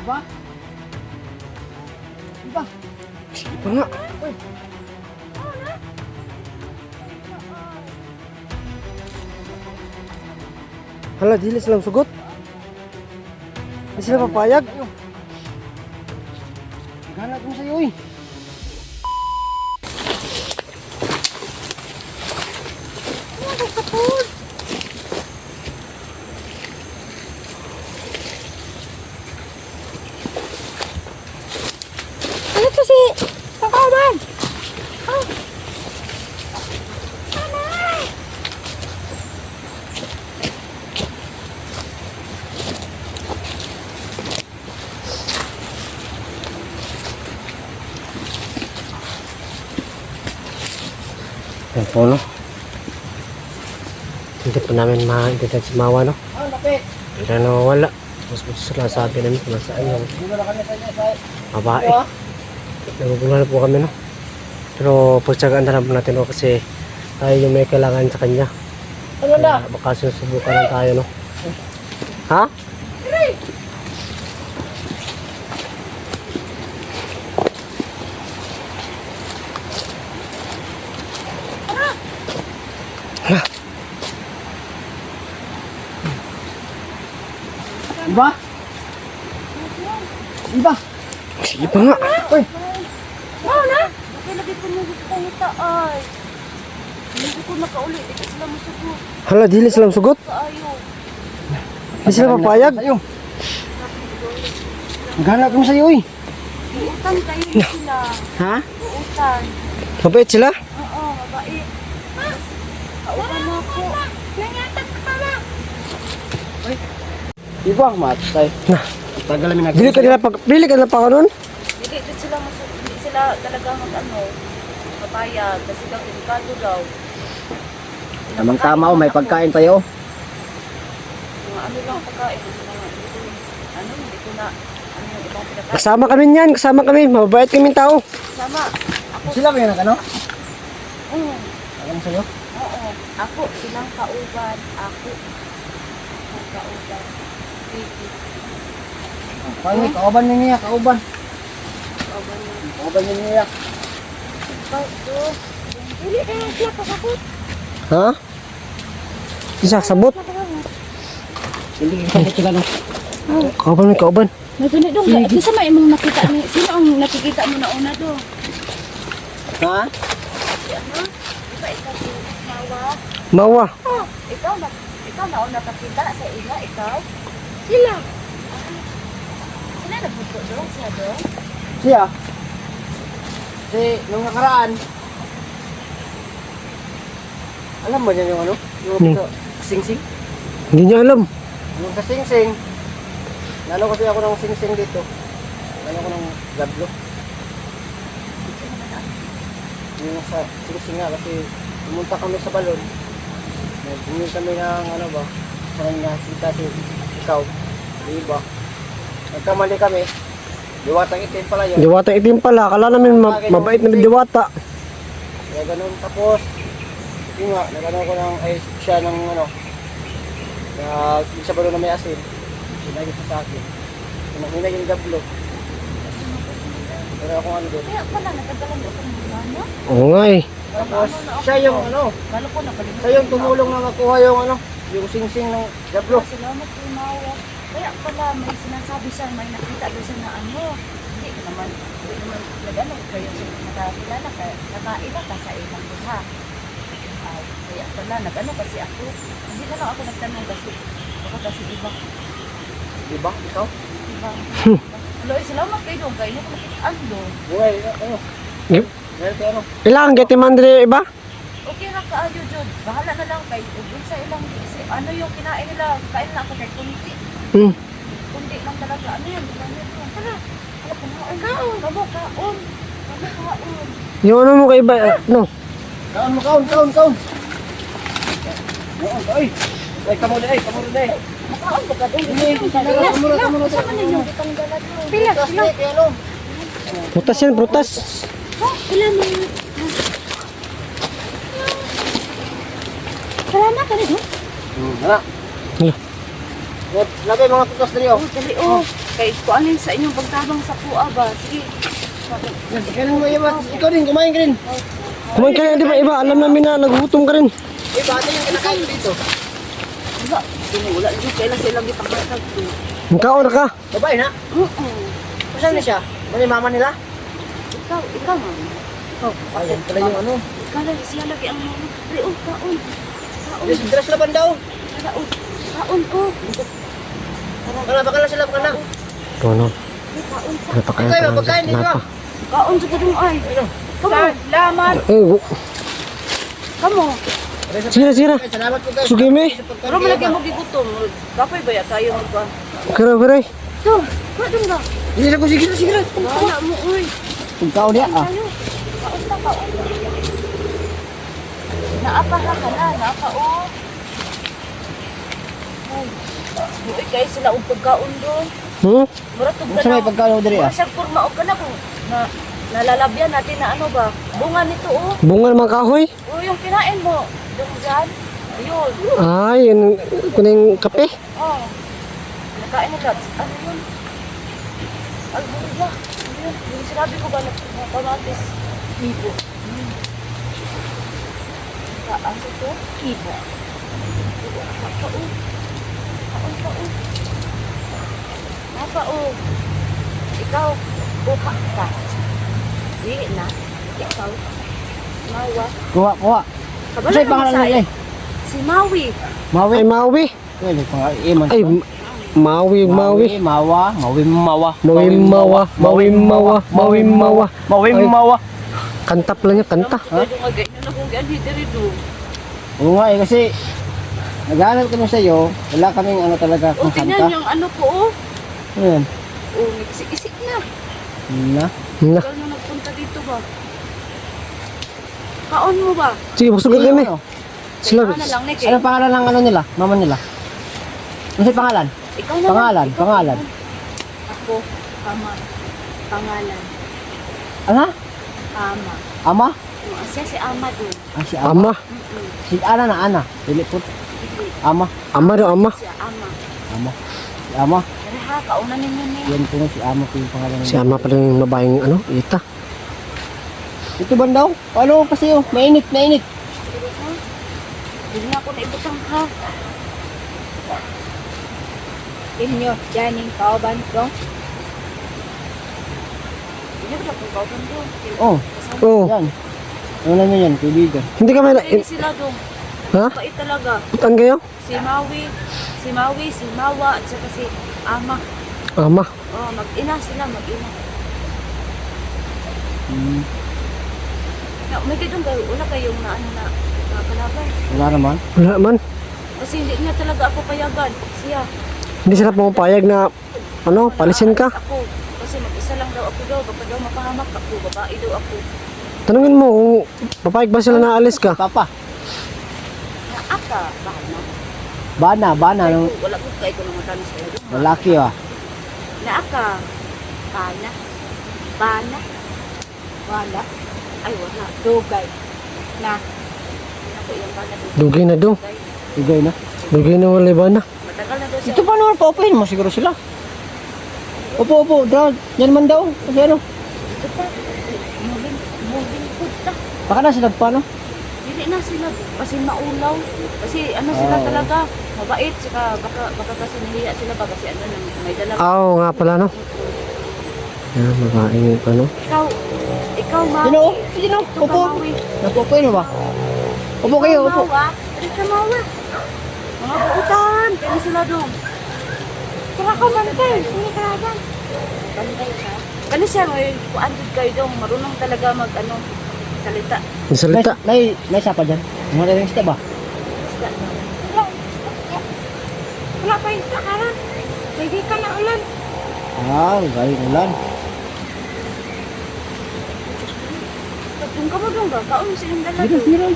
Diba? Diba? Iba nga. Uy. Hala, dili silang sugot. Di sila papayag. Ganap mo sa'yo eh. Ano to si Kakawan? Oh. Yan po, no? Hindi pa namin ma-identify si Mawa, no? Ah, lapit. Hindi na nawawala. Mas buti sila sabi namin kung nasaan yung Dito na kami sa inyo sa... babae. Naguguluhan na po kami, no? Pero pagtsagaan na lang po natin, no? Kasi tayo yung may kailangan sa kanya. Ano na? Baka sinusubukan lang tayo, no? Ha? Diba? Diba? Sige pa nga. Uy. Wow na! Bakit lagi po nung gusto kong itaay? Hindi ko nakauli. Ito sila masugot. Hala, dili silang sugot. Kaayo. Di sila papayag. Sa'yo. Ganap mo sa'yo eh. Utan kayo na sila. Ha? Utan. Mabait sila. Oo, mabait. Kauban na po. Nangyatag ka pa na. Diba? Matay. Tagal namin nag- Dili ka nila pa nun. Hindi sila masugot. Hindi sila talaga papayag. Kasi daw delikado daw. Tamang tama oh, may pagkain tayo. Mga ano lang pagkain. Hindi ko na ano yung ibang pinakain. Kasama kami niyan. Kasama kami. Mabait kaming tao. Sama. Ako. Sila ba yun ano? Oo. Alam sa'yo? Oo. Ako. Silang kauban. Ako. Silang kauban. Baby. Paano? Kauban niya, kauban. Kauban na. Kauban niya. Ikaw to. Dili na yung siya kasakot. Ha? Isa sabot. Hindi ka sila no. Kauban may kauban. Nagani dong. Ito sa may mong nakita ni. Sino ang nakikita mo na una do? Ha? Si ano? Iba ikaw si Mawa. Mawa. Oh, ikaw na una nakita sa ila. Ikaw? Sila. Sila nagbuto dong siya dong? Siya? Si, nung nakaraan. Alam mo niya yung ano? Yung sing-sing? Hindi niya alam. Yung sa sing-sing. Nalo kasi ako ng sing-sing dito. Nalo ko ng gablo. Yung sa sing-sing nga kasi pumunta kami sa balon. Bumili kami ng ano ba? Parang nakita si ikaw. Diba? Nagkamali kami. Diwatang itim pala yun. Diwata itim pala. Kala namin mabait na diwata. Kaya ganun. Tapos, yun nga, nagano ko ng, ay siya ng ano, sa balon na may asin. Sinagit sa akin. Hinag yung gablo. Pero ako ano doon. Kaya pala natagalan ko ng ano? Oo nga eh. Tapos, siya yung ano, Lalo ko nakalimutan. siya yung tumulong na makuha yung ano, yung sing-sing ng gablo. Salamat kay Mawa. Kaya pala may sinasabi siya, may nakita doon siya na ano. Hindi naman nag-ano kayo siya nakakilala ka, nakaila ka sa ilang buha. Kaya pala nag-ano kasi ako. Hindi na lang ako nagtanong kasi baka kasi iba. Diba? Ikaw? Iba. Hello, salamat kayo doon. Kaya niyo ko nakitaan doon. Buhay, ano? Yep. Meron kayo ano? Ilang geti mandre iba? Okay na kaayo, Jod. Bahala na lang kay doon sa ilang ano yung kinain nila. Kain na ako kay kunti. Kundi lang talaga. Ano yan? Tara. Ano kumain? Kaon. Kamo kaon. Kamo kaon. Yung ano mo kay iba? No. Kaon mo, kaon. Kaon, ay! Ay, kamo na, eh. Makaon ba ka doon? Kamo na. Saan ninyo? Pila. Kasi, kaya ano? Prutas yan, prutas. Pila mo. Salamat ka rin, Hala. Hala. Lagay mga tutas na niyo. Dali, oh. Kay kuanin sa inyong pagtabang sa kuha ba? Sige. Kailan mo iba? Ikaw din, kumain ka rin. Kumain ka na, di ba iba? Alam namin na nagugutom ka rin. Iba, ano yung kinakain mo dito? Diba? Wala yung kailan silang ipagkakag ko. Ikaw na ka. Babae na? Saan na siya? Ano yung mama nila? Ikaw man. Oh, ayan pala yung ano. Ikaw lagi siya lagi ang mga. Kaon. Kaon. Dress laban daw. Kaon. Kaon ko. Baka lang sila, baka na. Ito ano, Kaon sa. napakain Ikaw, pa lang pagkain sa dito. tinapa. Kaon sa kudong ay. Ano? Salamat. Kamo. Sige na, sige na. Salamat po guys. Sugi me. Pero malagay mo gigutom. Kapay ba ya tayo magkuhan? Kira, kira. Ito. Kadong ka. Hindi na ko, sige na, sige na. Wala mo uy. Ikaw niya ah. Tayo. Kaon ta kaon. Naapa ka na. Naapa o. Ay. Buhay kayo sila ang pagkaon doon. Muratog ka Gusto na. may pagkain mo diri ah. Murasag kurma o ka na kung nalalabyan natin na ano ba. Bunga nito o. Bunga ng mga kahoy. O yung kinain mo. Doon dyan. Ayun. Ay, yun. Kuning kape. Oh. Nakain mo Dad. Ano yun? Albuya. Ano yun? Yung sinabi ko ba na kamatis? Ibo. Ano to? Ibo. Napao. Napao. Napao. Ikaw, buka ka. Di na. Ikaw. Mawa. Kuha. Kabalo Kasi na pangalan masaya. nila eh. Si Maui. Mawi. Ay, Maui. Well, pangalan. Ay, Maui. Mawa. Mawi mawa. Ay, kanta pala niya, kanta. Kaya nga ganyan na kung ganyan dito do. Oo nga eh, kasi naghahanap kami sa iyo, wala kaming ano talaga O, kung tingnan kanta. yung ano po, oh. Ayan. Oh, nagsik-isik na. Na. Tagal na nagpunta dito ba? Kaon mo ba? Sige, busog ka kami. Ano? Sila, Ano lang, Nick, eh. Anong pangalan ng ano nila? Mama nila? Ano yung pangalan? Ikaw na Pangalan, lang. pangalan. Ako, Ama. Pangalan. Ano? Ama. Ama? Yung asya si Ama doon. Ah, si Ama. ama. Si Ana na Ana. Dili po. Hindi. Ama. Ama daw, ama. Siya, Ama. Ama. Si Ama. Pero ha, kaunan ninyo ni. Yan po si Ama po yung pangalan nila. Si ama pala yung babaeng, ano, ita. Ito ba daw? Ano kasi oh, mainit. Hindi nga ako naibutang ha. Inyo, dyan yung kauban ko. Hindi ba kung kauban ko? Oh, Oo. yan. Ano naman yan, kaibigan. Hindi kami, Hindi sila doon. ha? Pait talaga. Utan kayo? Si Maui, si Mawa, at saka si Ama. Ama. Oh, mag-ina sila, mag-ina. Na, may kadong kayo, wala kayong na ano na nakakalaban. Wala naman. Wala man. Kasi hindi niya talaga ako payagan. Siya. Hindi sila pumapayag na, ano, palisin ka. Ako. Kasi mag-isa lang daw ako daw. Baka daw mapahamak ako. Babae daw ako. Tanungin mo kung papayag ba sila na alis ka. Papa. Naaka. Bana. Bana. Ay, Nung wala ko kayo ko nang matanos kayo. lalaki ah. Naaka. Bana. Bana. Wala. Ay, wala. Dugay. Na. Ako yung bana dugay. Dugay na do. Sigay na. Dugay na wala ba na. Matagal na daw siya. Ito pa naman, paupuin mo siguro sila. Upo. Yan man daw. Kasi ano. Ito pa. Moving food ta. Baka na sila pa, no? Hindi na sila. Kasi maulaw. Kasi ano sila Oo. talaga. Mabait. Saka baka kasi nahiya sila ba. Kasi ano nang may dala. Oo nga pala, no. Yan, babaeng, ano. Ikaw, Maui. Sino? Ito ka, Upo. Maui. Napupuin mo ba? Upo kayo, upo. Mawa. Dali ka, Mawa. Mga buutan. Kaya sila doon. Kaya ka bantay. Sino ka naman? Bantay ka? Kani siya, may kuandod kayo doon. Marunong talaga mag-ano, salita. Yung salita. May sapa dyan. Mga rin isda ba? Isda na. Wala pa isda ka rin. Hindi ka na ulan. Ah, galing ulan. Kung ka mo doon ba? Kaon mo silang dala Sino, doon. sino?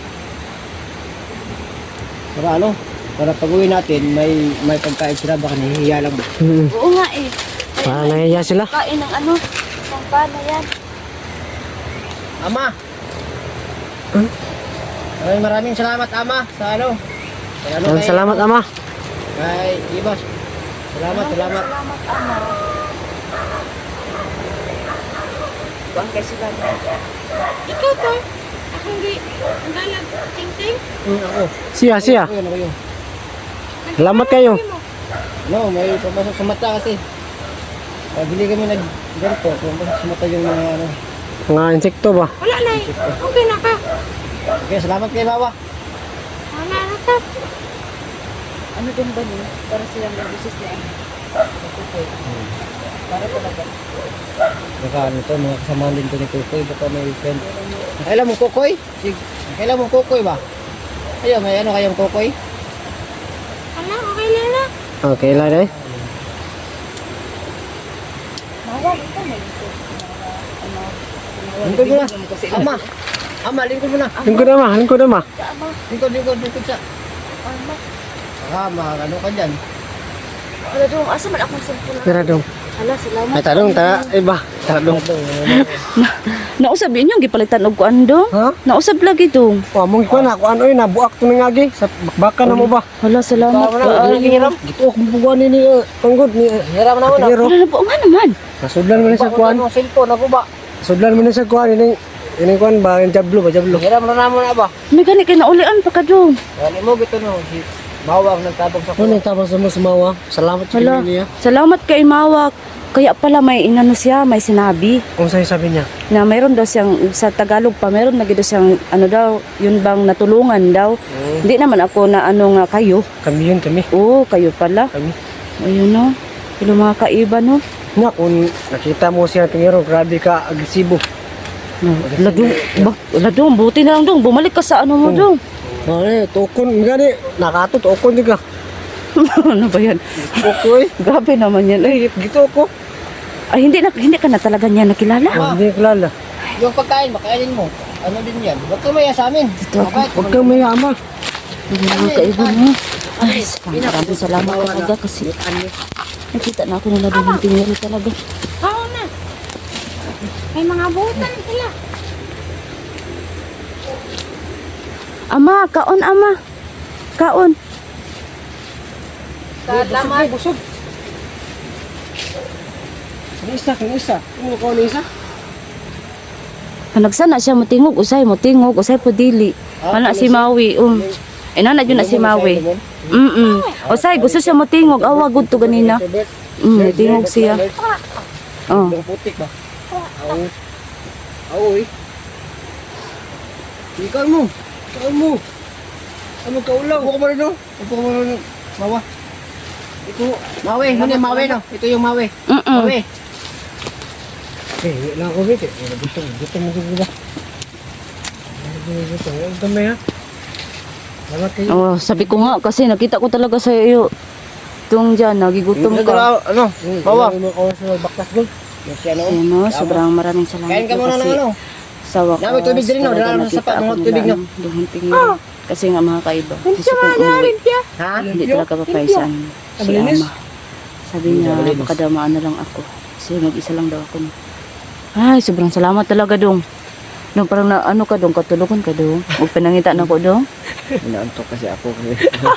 Para ano? Para pag-uwi natin, may pagkain sila. Baka nahihiya lang ba? Oo nga eh. Para nahiya sila. Kain ng ano, pangkana yan. Ama! Maraming salamat, Ama, sa ano? Sa ano Salamat, ama. Kay Ibas. Salamat. Salamat, Ama. kuan kay sila. Ikaw to. Ako hindi. Ang galag. Ting-ting. Ako. Siya. Ano kayo? Salamat kayo. No, may pumasok sa mata kasi. Pag hindi kami nag-ganito, pumasok sa mata yung mga ano. Mga insekto ba? Wala na eh. Okay na ka. Okay, salamat kay Mama. Wala na ka. Ano din ba niyo? Para silang nag-business na ano. Okay. Para talaga. Baka ano to, mga kasama din to ni Kukoy. Baka may friend. Nakailan mong Kukoy? Nakailan mong Kukoy ba? Ayun, may ano kayong Kukoy? Wala, okay na na. Okay lang eh. Mawag ito na ito. Lingkod mo na. Ama. Ama, lingkod mo na. Lingkod na ma. Lingkod sa. Ama, ano ka dyan? Ano dong, asa man akong cellphone. Tara dong. Hala, salamat. Ay tarong, tara. Iba. Tara dong. Nausab yun yung gipalitan og kuan dong. Ha? Nausab lagi dong. Mong ko na, kung ano nabuak to nga gi. Sa bakbakan na mo ba? Hala, salamat Hiram. Gito akong bubuan ni Panggod ni Hiram na mo na. Hiro. Wala na po nga naman. Nasudlan mo na sa kuan. Ano, cellphone ako ba? Sudlan mo na sa kuan. Ini kuan ba? Yung jablo ba? Jablo. Hiram na mo na ba? May gani kay naulian pa ka dong. Ano mo gito no? Si Mawag nagtabog sa Ano yung tapos mo sumawa? Salamat sa Hala, niya. salamat kay Mawak. Kaya pala may inano siya, may sinabi Kung sa'yo sabi niya. na mayroon daw siyang, sa Tagalog pa, mayroon na daw siyang, ano daw, yun bang natulungan daw. Hindi naman ako na ano nga kayo. Kami yun, kami. Oo, kayo pala. Kami. Ayun no. Yung mga kaiba no. Na, kung nakita mo siya tingiro, grabe ka agresibo. Ladong, buti na lang dong. Bumalik ka sa ano mo dong. Ay, tukon, gani, nakato, tukon juga. Ano ba yan? Tukoy. Grabe naman yan. Ay, Gito ko. hindi ka na talaga niya nakilala. Hindi kilala. yung pagkain, makainin mo. Ano din yan? Huwag ka maya sa amin. Mabait. Huwag kang mayama. Yung mga kaiba mo. Ay, maraming salamat talaga kasi nakita na ako nila doon ng tiniri talaga. Oo na. May mga butan sila. Ama, kaon ama. Kaon. Salamat. Busog. Kung isa. Kung ko ni isa. Nagsana siya motingog, usay po dili. Ana si Maui. Inana yun na si Maui. Usay gusto siya motingog, awa gud to ganina. Tingog siya. Oh. Yung putik ba? Aoy. Ikaw mo. Ano ka ulaw? Upo ka mo rin no? Mawa. Ito, Mawe. Ano yung Mawe no? Ito yung Mawe. Mawe. Eh, wala ko bit. Gusto mo siguro ba? Gusto mo ya? Salamat kayo. Oh, sabi ko nga kasi nakita ko talaga sa iyo. Tung diyan, nagigutom ka. Ano? Mawa. Ano ko sa baktas gold? Yes, ano? Ayun, sobrang maraming salamat. Kain ka po muna ng kasi ano? sa wakas. Dami tubig din, no? talaga Dala mo sa nakita sapat, ako mga nila, tubig, no? dumunting nila. Kasi nga mga kaiba. Gusto kong umuwi. Ha? Hindi talaga papaisaan si ama. Sabi niya, baka damaan na lang ako. Kasi mag-isa lang daw ako. Ay, sobrang salamat talaga dong. Nung parang na, ano ka dong, katulugan ka dong. Huwag pinangita na ko dong. Inaantok kasi ako.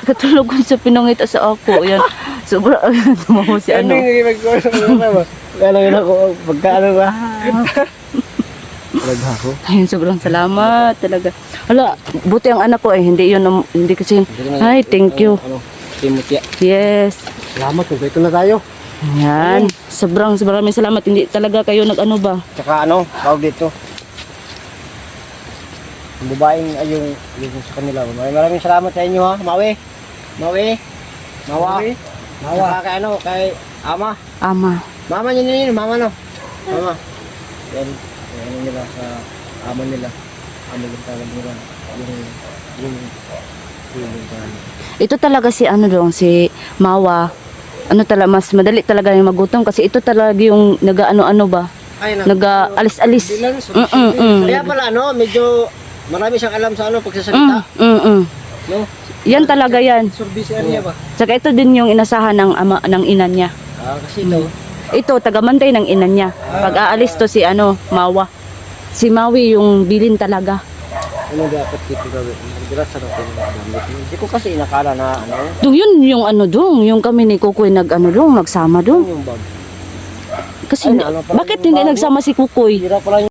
Katulugan sa pinangita sa ako. Yan, sobrang tumawa si ano. Kaya lang ako, pagkaano ba? Talaga ako. Ayun, sobrang salamat talaga. Hala, buti ang anak ko hindi yun, hindi kasi, ay, thank you. Timotya. Yes. Salamat kung ito na tayo. Yan. Sobrang maraming salamat. Hindi talaga kayo nag-ano ba? Tsaka ano, tawag dito. Yung babaeng, ay yung sa kanila. Maraming salamat sa inyo ha, Mawe. Mawa. Tsaka kay ano, kay Ama. Ama. Mama niya nila, mama no. Mama. Yan, ano nila sa ama nila. Ano yung tawag nila. Yung Ito talaga si ano dong, si Mawa. Ano talaga, mas madali talaga yung magutom kasi ito talaga yung nag-ano-ano ba? Nag-alis-alis. Kaya pala no, medyo marami siyang alam sa ano pagsasalita. No? Yan talaga yan. Service area ba? Saka ito din yung inasahan ng ama, ng ina niya. Kasi ito, Ito, tagamantay ng ina niya. Pag aalis to si ano, Mawa. Si Mawi yung bilin talaga. ano dapat dito gawin? Magdiras sa natin ng gamit. Hindi ko kasi inakala na ano, Dung yun yung ano dong, yung kami ni Kukoy nag-ano dong, nagsama dong. yung bag. Kasi Ay, ano pala bakit yung hindi bago? nagsama si Kukoy? Hirap pala